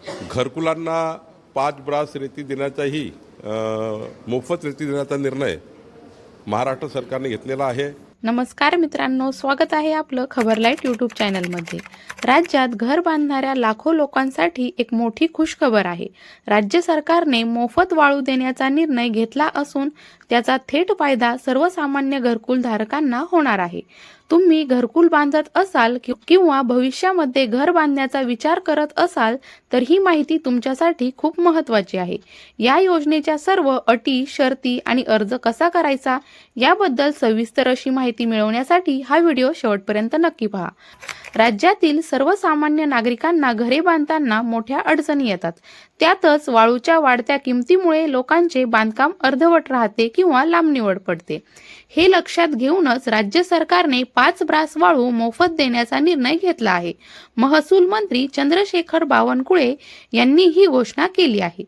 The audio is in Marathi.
घरकुलांना 5 ब्रास रेती देण्याचाही मोफत रेती देण्याचा निर्णय महाराष्ट्र सरकारने घेतलेला आहे। नमस्कार मित्रांनो, स्वागत आहे आपलं खबरलाईट यूट्यूब चॅनलमध्ये। राज्यात घर बांधणाऱ्या लाखो लोकांसाठी एक मोठी खुशखबर आहे। राज्य सरकारने मोफत वाळू देण्याचा निर्णय घेतला असून त्याचा थेट फायदा सर्वसामान्य घरकुल धारकांना होणार आहे। तुम्ही घरकुल बांधत असाल किंवा भविष्यामध्ये घर बांधण्याचा विचार करत असाल तर ही माहिती तुमच्यासाठी खूप महत्त्वाची आहे। या योजनेच्या सर्व अटी, शर्ती आणि अर्ज कसा करायचा याबद्दल सविस्तर अशी माहिती मिळवण्यासाठी हा व्हिडिओ शेवटपर्यंत नक्की पहा। राज्यातील सर्वसामान्य नागरिकांना घरे बांधताना मोठ्या अडचणी येतात। त्यातच वाळूच्या वाढत्या किमतीमुळे लोकांचे बांधकाम अर्धवट राहते किंवा लांबणीवर पडते। हे लक्षात घेऊनच राज्य सरकारने 5 ब्रास वाळू मोफत देण्याचा निर्णय घेतला आहे। महसूल मंत्री चंद्रशेखर बावनकुळे यांनी ही घोषणा केली आहे।